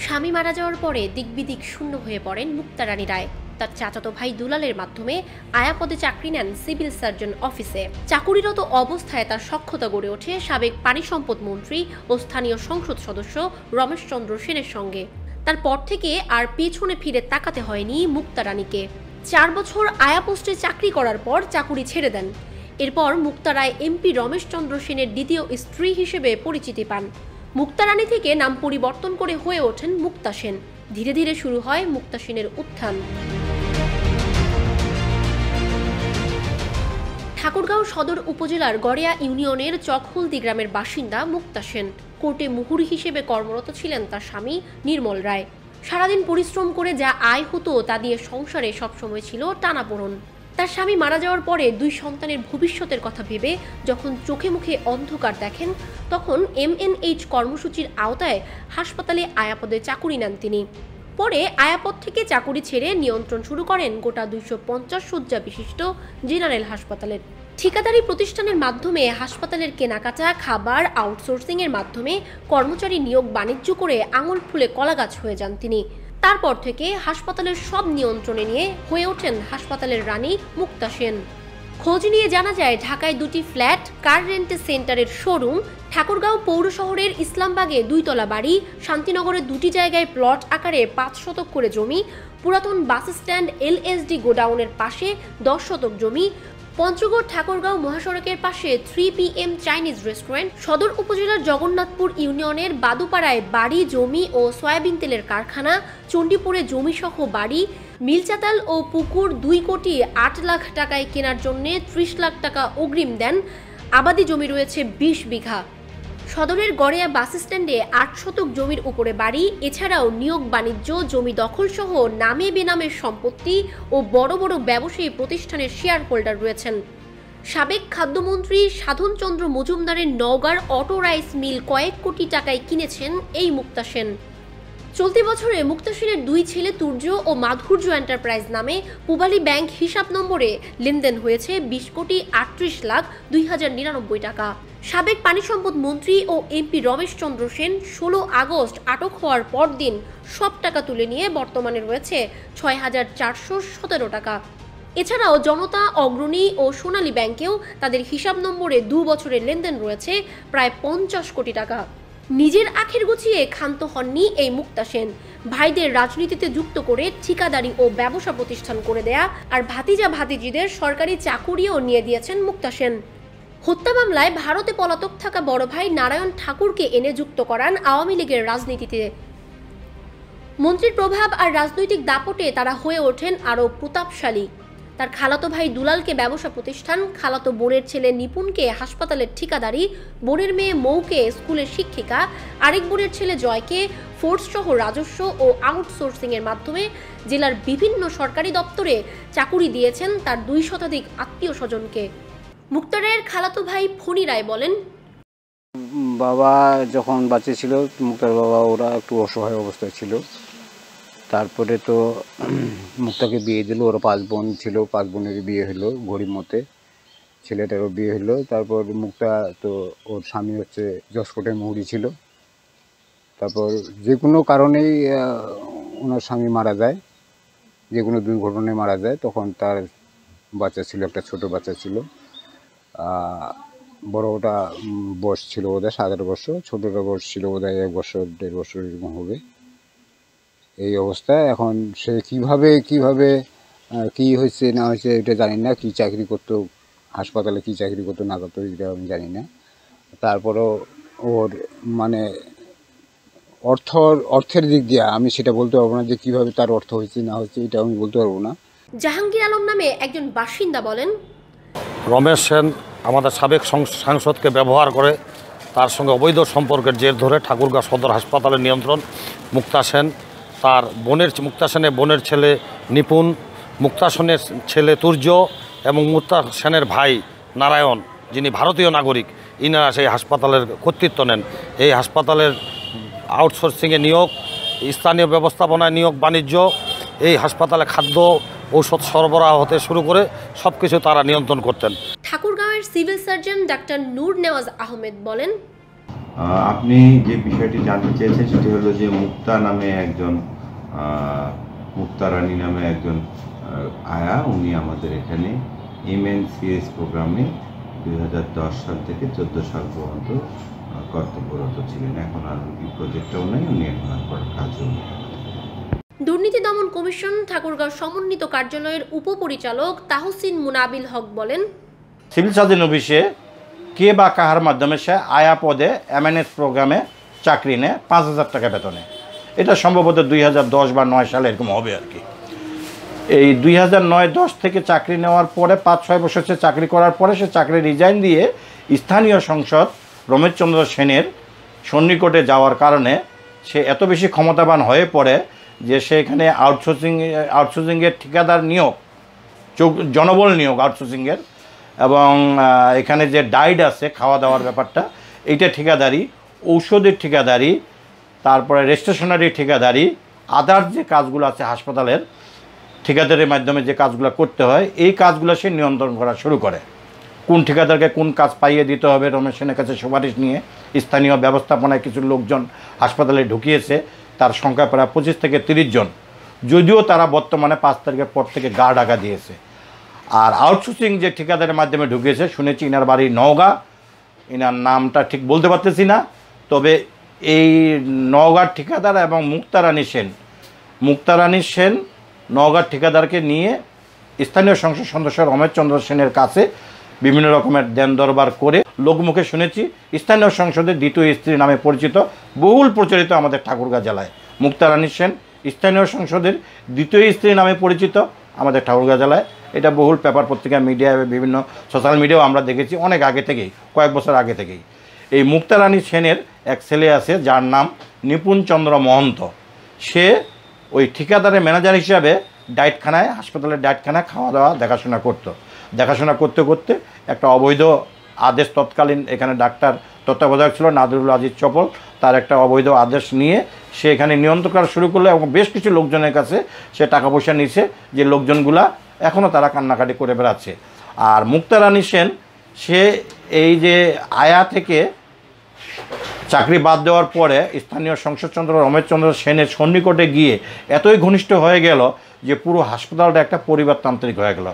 স্বামী মারা যাওয়ার পরে দিকবিদিক শূন্য হয়ে পড়েন মুক্তা রানী রায়। তার চাচাতো ভাই দুলালের মাধ্যমে আয়া পদে চাকরি নেন সিভিল সার্জন অফিসে। চাকুরিরত অবস্থায় তার সখ্যতা গড়ে ওঠে সাবেক পানি সম্পদ মন্ত্রী ও স্থানীয় সংসদ সদস্য রমেশ চন্দ্র সেনের সঙ্গে। তারপর থেকে আর পেছনে ফিরে তাকাতে হয়নি মুক্তা রানীকে। 4 বছর আয়া পোস্টে চাকরি করার পর চাকুরি ছেড়ে দেন। এরপর মুক্তা রায় এমপি রমেশ চন্দ্র সেনের দ্বিতীয় স্ত্রী হিসেবে পরিচিতি পান। মুক্তা রানী থেকে নাম পরিবর্তন করে হয়ে ওঠেন মুক্তা সেন। ধীরে ধীরে শুরু হয় মুক্তা সেনের উত্থান। ঠাকুরগাঁও সদর উপজেলার গড়িয়া ইউনিয়নের চকহলদি গ্রামের বাসিন্দা মুক্তা সেন। কোর্টে মুহুরি হিসেবে কর্মরত ছিলেন তার স্বামী নির্মল রায়। সারাদিন পরিশ্রম করে যা আয় হতো তা দিয়ে সংসারে সবসময় ছিল টানাপোড়েন। তার স্বামী মারা যাওয়ার পরে 2 সন্তানের ভবিষ্যতের কথা ভেবে যখন চোখে মুখে অন্ধকার দেখেন, তখন MNH কর্মসূচির আওতায় হাসপাতালে আয়াপদে চাকুরি নেন তিনি। পরে আয়াপদ থেকে চাকুরি ছেড়ে নিয়ন্ত্রণ শুরু করেন গোটা 250 শয্যা বিশিষ্ট জেনারেল হাসপাতালের। ঠিকাদারি প্রতিষ্ঠানের মাধ্যমে হাসপাতালের কেনাকাটা, খাবার, আউটসোর্সিং এর মাধ্যমে কর্মচারী নিয়োগ বাণিজ্য করে আঙুল ফুলে কলাগাছ হয়ে যান তিনি। তারপর থেকে হাসপাতালের সব নিয়ন্ত্রণে নিয়ে হয়ে ওঠেন হাসপাতালের রানী মুক্তা সেন। খোঁজ নিয়ে জানা যায় ঢাকায় 2টি ফ্ল্যাট, কার রেন্ট সেন্টারের শোরুম, ঠাকুরগাঁও পৌর শহরের ইসলামবাগে 2 তলা বাড়ি, শান্তিনগরে 2টি জায়গায় প্লট আকারে 5 শতক করে জমি, পুরাতন বাস স্ট্যান্ড LSD গোডাউনের পাশে 10 শতক জমি, পঞ্চগড় ঠাকুরগাঁও মহাসড়কের পাশে 3 PM চাইনিজ রেস্টুরেন্ট, সদর উপজেলার জগন্নাথপুর ইউনিয়নের বাদুপাড়ায় বাড়ি, জমি ও সয়াবিন তেলের কারখানা, চণ্ডীপুরে জমিসহ বাড়ি, মিলচাতাল ও পুকুর 2 কোটি 8 লাখ টাকায় কেনার জন্য 30 লাখ টাকা অগ্রিম দেন। আবাদি জমি রয়েছে 20 বিঘা। সদরের গড়িয়া বাস স্ট্যান্ডে 8 শতক জমির উপরে বাড়ি, এছাড়াও নিয়োগ বাণিজ্য, জমি দখল সহ নামে বেনামের সম্পত্তি ও বড় বড় ব্যবসায়ী প্রতিষ্ঠানের শেয়ার হোল্ডার রয়েছেন। সাবেক খাদ্যমন্ত্রী সাধনচন্দ্র মজুমদারের নওগাঁর অটো রাইস মিল কয়েক কোটি টাকায় কিনেছেন এই মুক্তা সেন। চলতি বছরে মুক্তা সেনের 2 ছেলে তুর্য ও মাধুর্য এন্টারপ্রাইজ নামে পূবালী ব্যাংক হিসাব নম্বরে লেনদেন হয়েছে 20 কোটি 38 লাখ 2099 টাকা। সাবেক পানি সম্পদ মন্ত্রী ও এমপি রমেশ চন্দ্র সেন 16 আগস্ট আটক হওয়ার পরদিন সব টাকা তুলে নিয়ে বর্তমানে রয়েছে 6417 টাকা। এছাড়াও জনতা, অগ্রণী ও সোনালী ব্যাংকেও তাদের হিসাব নম্বরে 2 বছরের লেনদেন রয়েছে প্রায় 50 কোটি টাকা। নিজের আখের গুছিয়ে ক্ষান্ত হননি এই মুক্তা সেন। ভাইদের রাজনীতিতে যুক্ত করে ঠিকাদারি ও ব্যবসা প্রতিষ্ঠান করে দেয়া আর ভাতিজা ভাতিজিদের সরকারি চাকুরিও নিয়ে দিয়েছেন মুক্তা সেন। হত্যা মামলায় ভারতে পলাতক থাকা বড় ভাই নারায়ণ ঠাকুরকে এনে যুক্ত করান আওয়ামী লীগের রাজনীতিতে। মন্ত্রীর প্রভাব আর রাজনৈতিক দাপটে তারা হয়ে ওঠেন আরও প্রতাপশালী। তার খালাতো ভাই দুলালকে ব্যবসা প্রতিষ্ঠান, খালাতো বোনের ছেলে নিপুণকে হাসপাতালের ঠিকাদারি, বোনের মেয়ে মৌকে স্কুলের শিক্ষিকা, আরেক বোনের ছেলে জয়কে ফোর্স সহ রাজস্ব ও আউটসোর্সিং এর মাধ্যমে জেলার বিভিন্ন সরকারি দপ্তরে চাকুরি দিয়েছেন তার 2 শতাধিক আত্মীয় স্বজনকে। মুক্তা রায়ের খালাতো ভাই ফণি রায় বলেন, বাবা যখন বাচ্চা ছিল, মুক্তার বাবা ওরা একটু অসহায় অবস্থায় ছিল। তারপরে তো মুক্তাকে বিয়ে দিল। ওরা 5 বোন ছিল, 5 বোনের বিয়ে হলো গরিব মতে, ছেলেটারও বিয়ে হলো। তারপর মুক্তা তো ওর স্বামী হচ্ছে জসকোটের মুহুরি ছিল। তারপর যে কোনো কারণেই ওনার স্বামী মারা যায়, যে কোনো দুর্ঘটনায় মারা যায়। তখন তার বাচ্চা ছিল, একটা ছোট বাচ্চা ছিল। বড়টা বয়স ছিল বোধহয় 17 বছর, ছোটটা বয়স ছিল বোধহয় 1 বছর 1.5 বছর এরকম হবে। এই অবস্থায় এখন সে কিভাবে কি হয়েছে না হয়েছে এটা জানি না। কি চাকরি করতো, হাসপাতালে কি চাকরি করতো না করতো এটা আমি জানি না। তারপরও ওর মানে অর্থের দিক দিয়ে আমি সেটা বলতে পারবো না যে কিভাবে তার অর্থ হয়েছে না হয়েছে, এটা আমি বলতে পারবো না। জাহাঙ্গীর আলম নামে একজন বাসিন্দা বলেন, রমেশ সেন আমাদের সাবেক সাংসদকে ব্যবহার করে তার সঙ্গে অবৈধ সম্পর্কের জের ধরে ঠাকুরগাঁও সদর হাসপাতালের নিয়ন্ত্রণ মুক্তা সেন, তার মুক্তা সেনের বোনের ছেলে নিপুণ, মুক্তা সেনের ছেলে তুর্য এবং মুক্তা সেনের ভাই নারায়ণ, যিনি ভারতীয় নাগরিক, ইনারা সেই হাসপাতালের কর্তৃত্ব নেন। এই হাসপাতালের আউটসোর্সিংয়ে নিয়োগ, স্থানীয় ব্যবস্থাপনায় নিয়োগ বাণিজ্য, এই হাসপাতালে খাদ্য ঔষধ সরবরাহ হতে শুরু করে সব কিছু তারা নিয়ন্ত্রণ করতেন। ঠাকুরগাঁওয়ের সিভিল সার্জন ডাক্তার নূর নেওয়াজ আহমেদ বলেন, আপনি যে বিষয়টি জানতে চেয়েছেন সেটি হলো যে মুক্তা নামে একজন মুক্তা রানী নামে একজন আয়া, উনি আমাদের এখানে MNCS প্রোগ্রামে 2010 সাল থেকে 14 সাল পর্যন্ত কর্তব্যরত ছিলেন। এখন আর এই প্রজেক্টটাও নেই, উনি এখন আর করার কাজও নেই। দুর্নীতি দমন কমিশন ঠাকুরগাঁও সমন্বিত কার্যালয়ের উপপরিচালক তাহসিন মুনাবিল হক বলেন, সিভিল সার্জন অফিসে কে বা কাহার মাধ্যমে সে আয়া পদে MNS প্রোগ্রামে চাকরি নেয় 5,000 টাকা বেতনে। এটা সম্ভবত 2010 বা 9 সালে এরকম হবে আর কি। এই 2009-10 থেকে চাকরি নেওয়ার পরে 5-6 বছর সে চাকরি করার পরে সে চাকরি রিজাইন দিয়ে স্থানীয় সংসদ রমেশচন্দ্র সেনের সন্নিকটে যাওয়ার কারণে সে এত বেশি ক্ষমতাবান হয়ে পড়ে যে সে এখানে আউটসোর্সিংয়ের ঠিকাদার নিয়োগ, জনবল নিয়োগ আউটসোর্সিংয়ের, এবং এখানে যে ডাইট আছে খাওয়া দাওয়ার ব্যাপারটা, এইটা ঠিকাদারি, ঔষধের ঠিকাদারি, তারপরে রেজিস্ট্রেশনারি ঠিকাদারি, আদার যে কাজগুলো আছে হাসপাতালের ঠিকাদারের মাধ্যমে যে কাজগুলো করতে হয়, এই কাজগুলো সে নিয়ন্ত্রণ করা শুরু করে। কোন ঠিকাদারকে কোন কাজ পাইয়ে দিতে হবে রমেশ সেনের কাছে সুপারিশ নিয়ে স্থানীয় ব্যবস্থাপনায় কিছু লোকজন হাসপাতালে ঢুকিয়েছে, তার সংখ্যা প্রায় 25 থেকে 30 জন, যদিও তারা বর্তমানে 5 তারিখের পর থেকে গা ঢাকা দিয়েছে। আর আউটসোর্সিং যে ঠিকাদারের মাধ্যমে ঢুকিয়েছে, শুনেছি ইনার বাড়ি নওগাঁ, ইনার নামটা ঠিক বলতে পারতেছি না, তবে এই নওগাঁর ঠিকাদার এবং মুক্তা রানী সেন নওগাঁর ঠিকাদারকে নিয়ে স্থানীয় সংসদ সদস্য রমেশচন্দ্র সেনের কাছে বিভিন্ন রকমের দেন দরবার করে লোকমুখে শুনেছি স্থানীয় সংসদের দ্বিতীয় স্ত্রী নামে পরিচিত, বহুল প্রচলিত আমাদের ঠাকুরগাঁও জেলায়। মুক্তা রানী সেন স্থানীয় সংসদের দ্বিতীয় স্ত্রী নামে পরিচিত আমাদের ঠাকুরগাঁও জেলায়। এটা বহুল পেপার পত্রিকা মিডিয়ায় বিভিন্ন সোশ্যাল মিডিয়াও আমরা দেখেছি অনেক আগে থেকেই, কয়েক বছর আগে থেকেই। এই মুক্তা রানী সেনের এক ছেলে আছে যার নাম নিপুণ চন্দ্র মহন্ত। সে ওই ঠিকাদারের ম্যানেজার হিসাবে ডায়েটখানায়, হাসপাতালের ডায়েটখানায় খাওয়া দাওয়া দেখাশোনা করতে করতে একটা অবৈধ আদেশ, তৎকালীন এখানে ডাক্তার তত্ত্বাবধায়ক ছিল নাদিরুল আজিজ চপল, তার একটা অবৈধ আদেশ নিয়ে সে এখানে নিয়ন্ত্রণ করা শুরু করলো এবং বেশ কিছু লোকজনের কাছে সে টাকা পয়সা নিছে, যে লোকজনগুলা এখনও তারা কান্নাকাটি করে বেড়াচ্ছে। আর মুক্তা রানী সেন সে এই যে আয়া থেকে চাকরি বাদ দেওয়ার পরে স্থানীয় সংসদচন্দ্র রমেশচন্দ্র সেনের সন্নিকটে গিয়ে এতই ঘনিষ্ঠ হয়ে গেল যে পুরো হাসপাতালটা একটা পরিবারতান্ত্রিক হয়ে গেল।